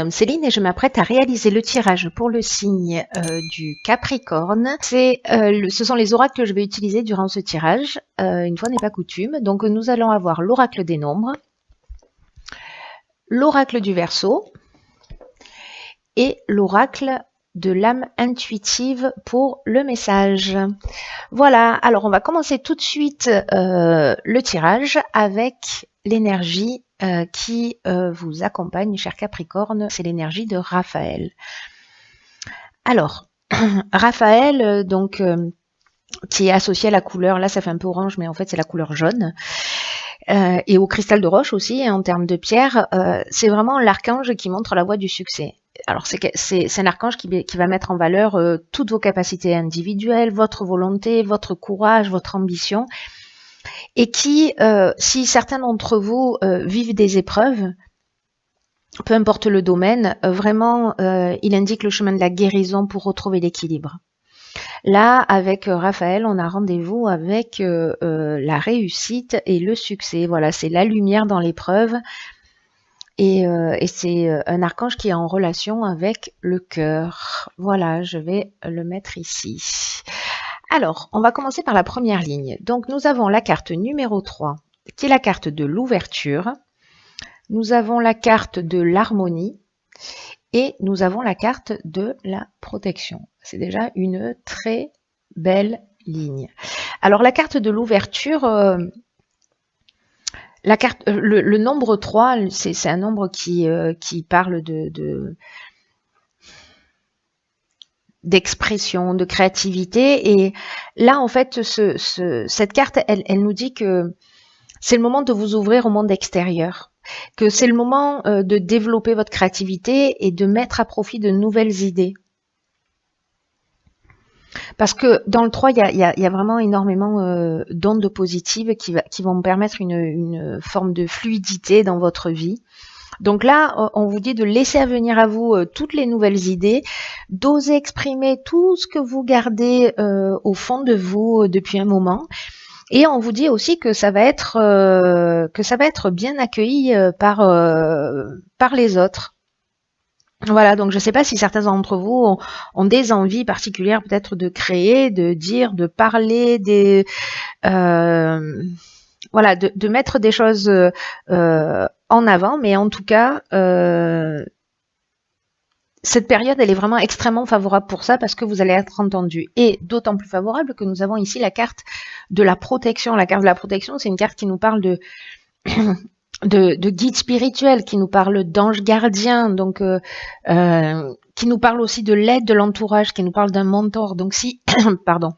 Céline et je m'apprête à réaliser le tirage pour le signe du Capricorne. Ce sont les oracles que je vais utiliser durant ce tirage, une fois n'est pas coutume. Donc nous allons avoir l'oracle des nombres, l'oracle du Verseau et l'oracle de l'âme intuitive pour le message. Voilà, alors on va commencer tout de suite le tirage avec l'énergie qui vous accompagne, cher Capricorne, c'est l'énergie de Raphaël. Alors, Raphaël, donc, qui est associé à la couleur, là ça fait un peu orange, mais en fait c'est la couleur jaune, et au cristal de roche aussi, en termes de pierre, c'est vraiment l'archange qui montre la voie du succès. Alors c'est un archange qui va mettre en valeur toutes vos capacités individuelles, votre volonté, votre courage, votre ambition, et qui, si certains d'entre vous vivent des épreuves, peu importe le domaine, vraiment, il indique le chemin de la guérison pour retrouver l'équilibre. Là, avec Raphaël, on a rendez-vous avec la réussite et le succès. Voilà, c'est la lumière dans l'épreuve. Et c'est un archange qui est en relation avec le cœur. Voilà, je vais le mettre ici. Alors, on va commencer par la première ligne. Donc, nous avons la carte numéro 3, qui est la carte de l'ouverture. Nous avons la carte de l'harmonie. Et nous avons la carte de la protection. C'est déjà une très belle ligne. Alors, la carte de l'ouverture... le nombre 3, c'est un nombre qui parle d'expression, de créativité. Et là, en fait, cette carte, elle nous dit que c'est le moment de vous ouvrir au monde extérieur, que c'est le moment de développer votre créativité et de mettre à profit de nouvelles idées. Parce que dans le 3, il y a vraiment énormément d'ondes positives qui vont permettre une forme de fluidité dans votre vie. Donc là, on vous dit de laisser venir à vous toutes les nouvelles idées, d'oser exprimer tout ce que vous gardez au fond de vous depuis un moment. Et on vous dit aussi que ça va être bien accueilli par les autres. Voilà, donc je ne sais pas si certains d'entre vous ont des envies particulières peut-être de créer, de dire, de parler, voilà, de mettre des choses en avant, mais en tout cas, cette période, elle est vraiment extrêmement favorable pour ça parce que vous allez être entendu. Et d'autant plus favorable que nous avons ici la carte de la protection. La carte de la protection, c'est une carte qui nous parle de guide spirituel, qui nous parle d'ange gardien, donc qui nous parle aussi de l'aide de l'entourage, qui nous parle d'un mentor. Donc si, pardon,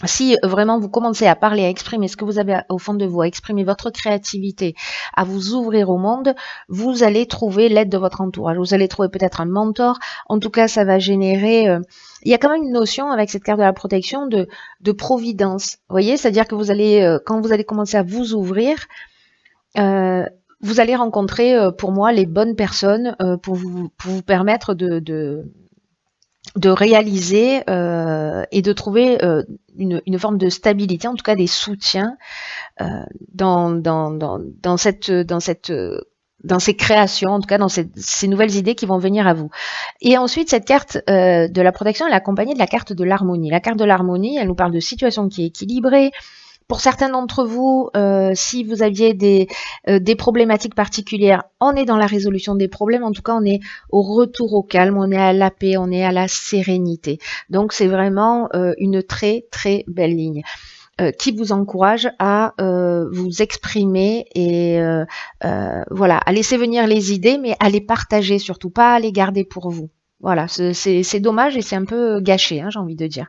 si vraiment vous commencez à parler, à exprimer ce que vous avez au fond de vous, à exprimer votre créativité, à vous ouvrir au monde, vous allez trouver l'aide de votre entourage. Vous allez trouver peut-être un mentor. En tout cas, ça va générer... il y a quand même une notion avec cette carte de la protection de providence. Vous voyez, c'est-à-dire que vous allez, quand vous allez commencer à vous ouvrir, vous allez rencontrer, pour moi, les bonnes personnes pour vous permettre de réaliser et de trouver une forme de stabilité, en tout cas des soutiens dans ces créations, en tout cas dans ces nouvelles idées qui vont venir à vous. Et ensuite, cette carte de la protection, elle est accompagnée de la carte de l'harmonie. La carte de l'harmonie, elle nous parle de situation qui est équilibrée. Pour certains d'entre vous, si vous aviez des problématiques particulières, on est dans la résolution des problèmes. En tout cas, on est au retour au calme, on est à la paix, on est à la sérénité. Donc, c'est vraiment une très, très belle ligne qui vous encourage à vous exprimer et voilà, à laisser venir les idées, mais à les partager surtout, pas à les garder pour vous. Voilà, c'est dommage et c'est un peu gâché, hein, j'ai envie de dire.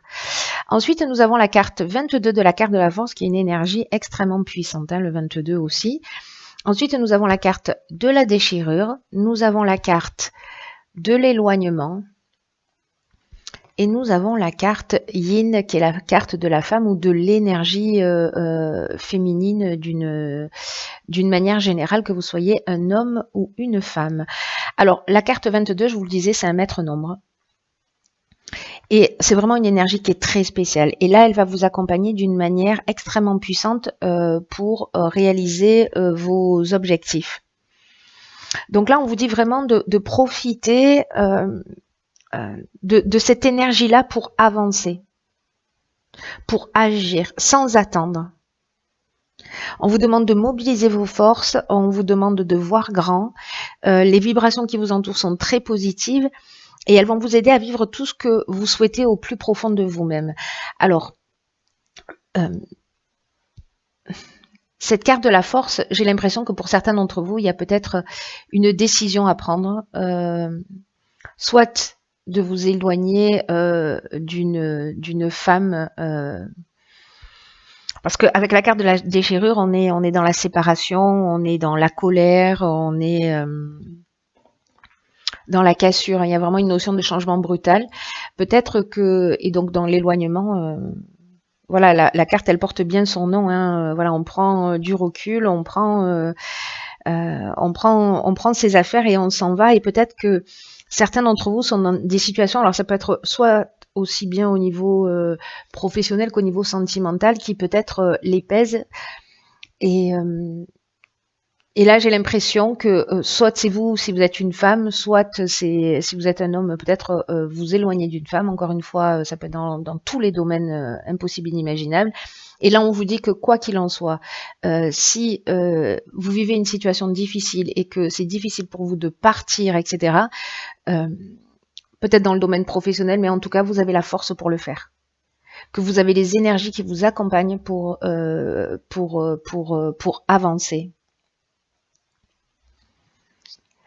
Ensuite, nous avons la carte 22 de la carte de la force, qui est une énergie extrêmement puissante, hein, le 22 aussi. Ensuite, nous avons la carte de la déchirure, nous avons la carte de l'éloignement, et nous avons la carte Yin, qui est la carte de la femme ou de l'énergie féminine d'une manière générale, que vous soyez un homme ou une femme. Alors, la carte 22, je vous le disais, c'est un maître nombre. Et c'est vraiment une énergie qui est très spéciale. Et là, elle va vous accompagner d'une manière extrêmement puissante pour réaliser vos objectifs. Donc là, on vous dit vraiment de profiter de cette énergie-là pour avancer, pour agir sans attendre. On vous demande de mobiliser vos forces, on vous demande de voir grand. Les vibrations qui vous entourent sont très positives et elles vont vous aider à vivre tout ce que vous souhaitez au plus profond de vous-même. Alors, cette carte de la force, j'ai l'impression que pour certains d'entre vous, il y a peut-être une décision à prendre, soit de vous éloigner d'une femme, parce qu'avec la carte de la déchirure, on est dans la séparation, on est dans la colère, on est dans la cassure. Il y a vraiment une notion de changement brutal. Peut-être que, et donc dans l'éloignement, voilà, la carte, elle porte bien son nom. Hein, voilà, on prend du recul, on prend ses affaires et on s'en va. Et peut-être que certains d'entre vous sont dans des situations, alors ça peut être soit aussi bien au niveau professionnel qu'au niveau sentimental, qui peut-être les pèsent. Et là, j'ai l'impression que soit c'est vous si vous êtes une femme, soit c'est si vous êtes un homme, peut-être vous éloigner d'une femme. Encore une fois, ça peut être dans tous les domaines impossibles, inimaginables. Et là, on vous dit que quoi qu'il en soit, si vous vivez une situation difficile et que c'est difficile pour vous de partir, etc., peut-être dans le domaine professionnel, mais en tout cas, vous avez la force pour le faire. Que vous avez les énergies qui vous accompagnent pour avancer.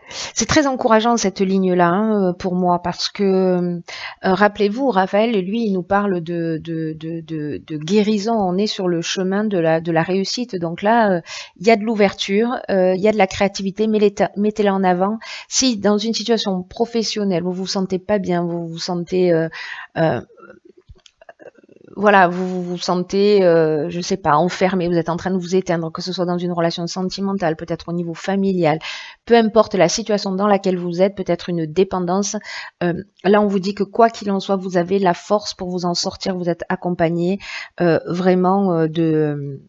C'est très encourageant cette ligne-là hein, pour moi parce que rappelez-vous, Raphaël, lui, il nous parle de guérison. On est sur le chemin de la réussite. Donc là, il y a de l'ouverture, il y a de la créativité, mettez-la en avant. Si dans une situation professionnelle, vous vous sentez pas bien, vous vous sentez voilà, vous vous sentez, je sais pas, enfermé, vous êtes en train de vous éteindre, que ce soit dans une relation sentimentale, peut-être au niveau familial, peu importe la situation dans laquelle vous êtes, peut-être une dépendance. Là, on vous dit que quoi qu'il en soit, vous avez la force pour vous en sortir, vous êtes accompagné vraiment de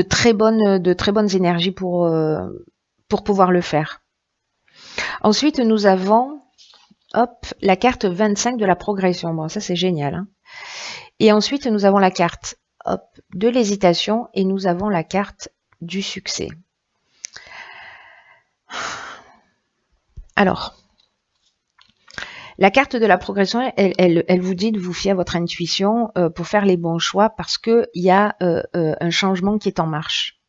très bonnes énergies pour pouvoir le faire. Ensuite, nous avons la carte 25 de la progression. Bon, ça c'est génial. Hein. Et ensuite, nous avons la carte de l'hésitation et nous avons la carte du succès. Alors, la carte de la progression, elle vous dit de vous fier à votre intuition pour faire les bons choix parce qu'il y a un changement qui est en marche.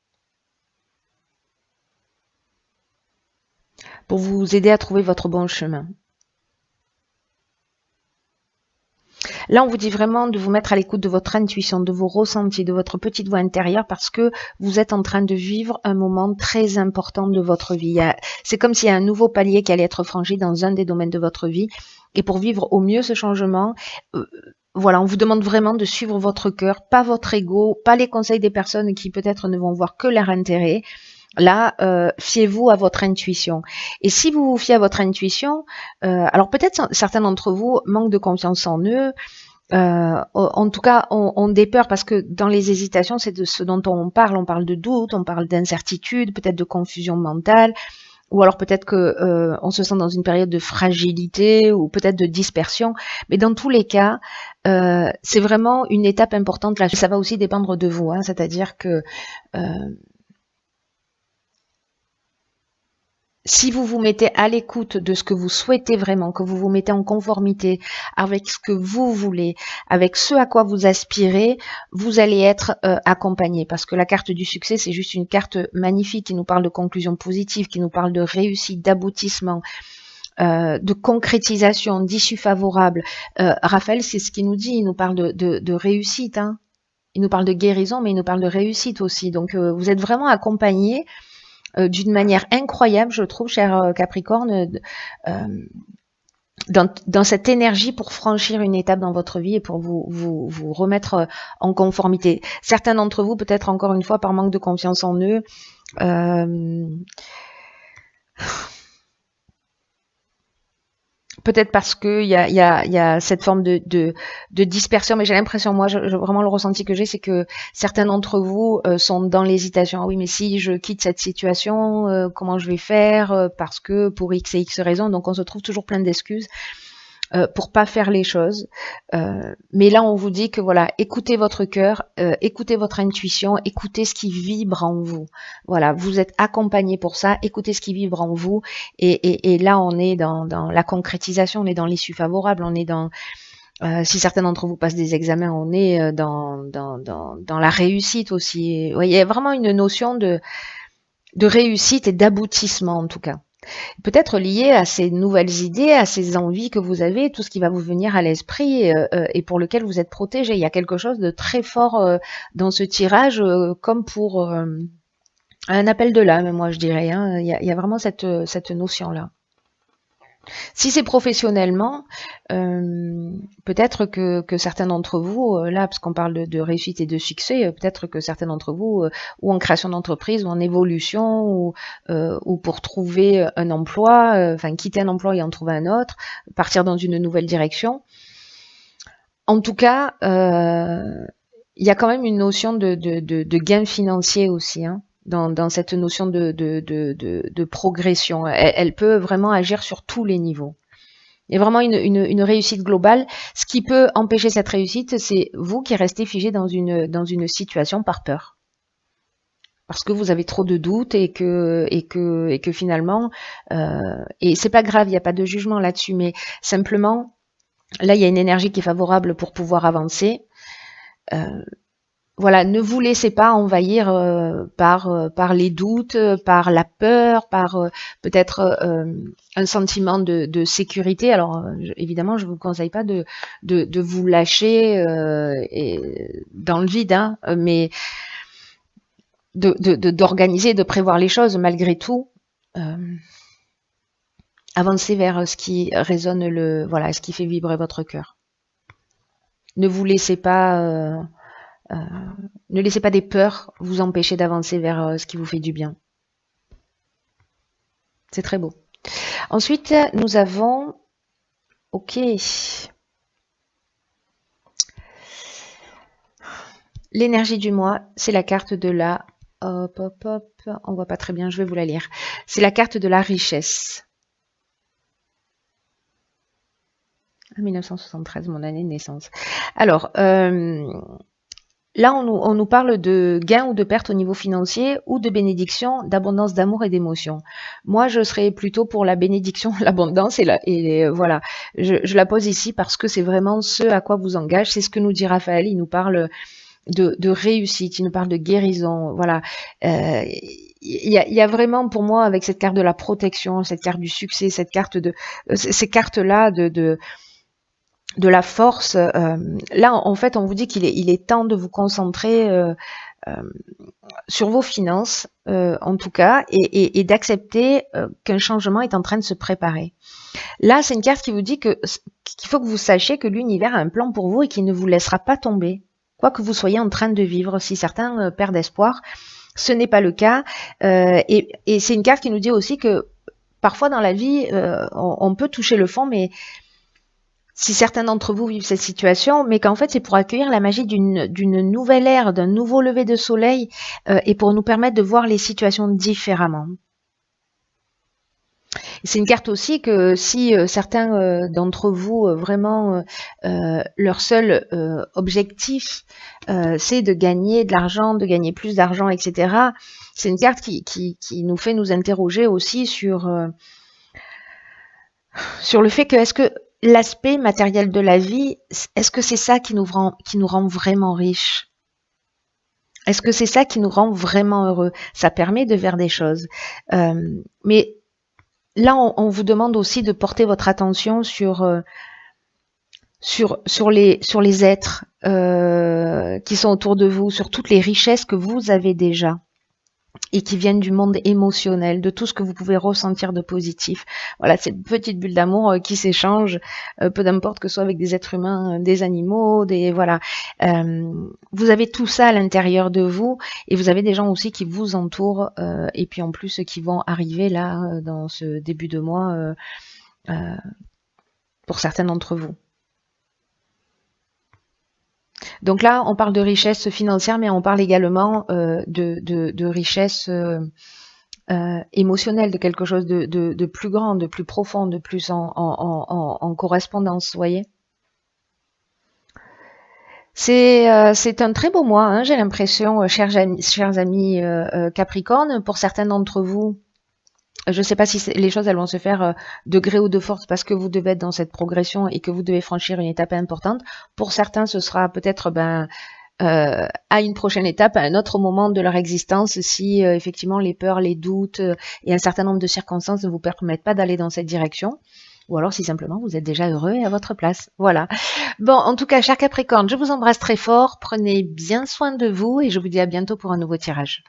Pour vous aider à trouver votre bon chemin. Là, on vous dit vraiment de vous mettre à l'écoute de votre intuition, de vos ressentis, de votre petite voix intérieure parce que vous êtes en train de vivre un moment très important de votre vie. C'est comme s'il y a un nouveau palier qui allait être franchi dans un des domaines de votre vie. Et pour vivre au mieux ce changement, voilà, on vous demande vraiment de suivre votre cœur, pas votre ego, pas les conseils des personnes qui peut-être ne vont voir que leur intérêt. Là, fiez-vous à votre intuition. Et si vous vous fiez à votre intuition, alors peut-être certains d'entre vous manquent de confiance en eux. En tout cas, ont des peurs parce que dans les hésitations, c'est de ce dont on parle. On parle de doute, on parle d'incertitude, peut-être de confusion mentale, ou alors peut-être que on se sent dans une période de fragilité ou peut-être de dispersion. Mais dans tous les cas, c'est vraiment une étape importante. Là, ça va aussi dépendre de vous, hein, c'est-à-dire que si vous vous mettez à l'écoute de ce que vous souhaitez vraiment, que vous vous mettez en conformité avec ce que vous voulez, avec ce à quoi vous aspirez, vous allez être accompagné. Parce que la carte du succès, c'est juste une carte magnifique qui nous parle de conclusion positive, qui nous parle de réussite, d'aboutissement, de concrétisation, d'issue favorable. Raphaël, c'est ce qu'il nous dit, il nous parle de réussite. Hein. Il nous parle de guérison, mais il nous parle de réussite aussi. Donc, vous êtes vraiment accompagné d'une manière incroyable, je trouve, cher Capricorne, dans cette énergie pour franchir une étape dans votre vie et pour vous remettre en conformité. Certains d'entre vous, peut-être encore une fois, par manque de confiance en eux, peut-être parce que il y a cette forme de dispersion, mais j'ai l'impression, moi, vraiment le ressenti que j'ai, c'est que certains d'entre vous sont dans l'hésitation. Ah oui, mais si je quitte cette situation, comment je vais faire parce que pour X et X raisons, donc on se trouve toujours plein d'excuses pour pas faire les choses. Mais là, on vous dit que voilà, écoutez votre cœur, écoutez votre intuition, écoutez ce qui vibre en vous. Voilà, vous êtes accompagné pour ça, écoutez ce qui vibre en vous. Et là, on est dans la concrétisation, on est dans l'issue favorable, on est dans... si certains d'entre vous passent des examens, on est dans la réussite aussi. Ouais, il y a vraiment une notion de réussite et d'aboutissement en tout cas. Peut-être lié à ces nouvelles idées, à ces envies que vous avez, tout ce qui va vous venir à l'esprit et pour lequel vous êtes protégé. Il y a quelque chose de très fort dans ce tirage, comme pour un appel de l'âme, moi je dirais. Hein. Il y a vraiment cette notion-là. Si c'est professionnellement, peut-être que certains d'entre vous, là, parce qu'on parle de réussite et de succès, peut-être que certains d'entre vous, ou en création d'entreprise, ou en évolution, ou pour trouver un emploi, enfin quitter un emploi et en trouver un autre, partir dans une nouvelle direction. En tout cas, il y a quand même une notion de gain financier aussi, hein. Dans cette notion de progression. Elle peut vraiment agir sur tous les niveaux. Il y a vraiment une réussite globale. Ce qui peut empêcher cette réussite, c'est vous qui restez figé dans une situation par peur. Parce que vous avez trop de doutes et que finalement, et c'est pas grave, il n'y a pas de jugement là-dessus, mais simplement, là, il y a une énergie qui est favorable pour pouvoir avancer. Voilà, ne vous laissez pas envahir par les doutes, par la peur, par peut-être un sentiment de sécurité. Alors évidemment, je vous conseille pas de vous lâcher dans le vide, hein, mais d'organiser, de prévoir les choses malgré tout. Avancez vers ce qui résonne, voilà, ce qui fait vibrer votre cœur. Ne vous laissez pas ne laissez pas des peurs vous empêcher d'avancer vers ce qui vous fait du bien. C'est très beau. Ensuite, nous avons... Ok. L'énergie du mois, c'est la carte de la... Hop, hop, hop. On voit pas très bien, je vais vous la lire. C'est la carte de la richesse. 1973, mon année de naissance. Alors... là, on nous parle de gain ou de perte au niveau financier ou de bénédiction, d'abondance d'amour et d'émotion. Moi, je serais plutôt pour la bénédiction, l'abondance et voilà. Je la pose ici parce que c'est vraiment ce à quoi vous engage. C'est ce que nous dit Raphaël. Il nous parle de réussite, il nous parle de guérison. Voilà. Il y a vraiment pour moi avec cette carte de la protection, cette carte du succès, cette carte ces cartes-là de la force. Là, en fait, on vous dit qu'il est temps de vous concentrer sur vos finances, en tout cas, et d'accepter qu'un changement est en train de se préparer. Là, c'est une carte qui vous dit qu'il faut que vous sachiez que l'univers a un plan pour vous et qu'il ne vous laissera pas tomber, quoi que vous soyez en train de vivre. Si certains perdent espoir, ce n'est pas le cas. Et c'est une carte qui nous dit aussi que parfois dans la vie, on peut toucher le fond, mais si certains d'entre vous vivent cette situation, mais qu'en fait c'est pour accueillir la magie d'une nouvelle ère, d'un nouveau lever de soleil et pour nous permettre de voir les situations différemment. C'est une carte aussi que si certains d'entre vous vraiment leur seul objectif c'est de gagner de l'argent, de gagner plus d'argent, etc. C'est une carte qui nous fait nous interroger aussi sur le fait que est-ce que l'aspect matériel de la vie, est-ce que c'est ça qui nous rend vraiment riches? Est-ce que c'est ça qui nous rend vraiment heureux? Ça permet de faire des choses. Mais là, on vous demande aussi de porter votre attention sur les êtres qui sont autour de vous, sur toutes les richesses que vous avez déjà et qui viennent du monde émotionnel, de tout ce que vous pouvez ressentir de positif. Voilà, cette petite bulle d'amour qui s'échange, peu d'importe que ce soit avec des êtres humains, des animaux, voilà. Vous avez tout ça à l'intérieur de vous et vous avez des gens aussi qui vous entourent et puis en plus qui vont arriver là dans ce début de mois pour certains d'entre vous. Donc là, on parle de richesse financière, mais on parle également de richesse émotionnelle, de quelque chose de plus grand, de plus profond, de plus en correspondance, vous voyez. C'est un très beau mois, hein, j'ai l'impression, chers amis Capricorne. Pour certains d'entre vous, je ne sais pas si les choses elles vont se faire de gré ou de force parce que vous devez être dans cette progression et que vous devez franchir une étape importante. Pour certains, ce sera peut-être à une prochaine étape, à un autre moment de leur existence, si effectivement les peurs, les doutes et un certain nombre de circonstances ne vous permettent pas d'aller dans cette direction. Ou alors si simplement vous êtes déjà heureux et à votre place. Voilà. Bon, en tout cas, chers Capricorne, je vous embrasse très fort. Prenez bien soin de vous et je vous dis à bientôt pour un nouveau tirage.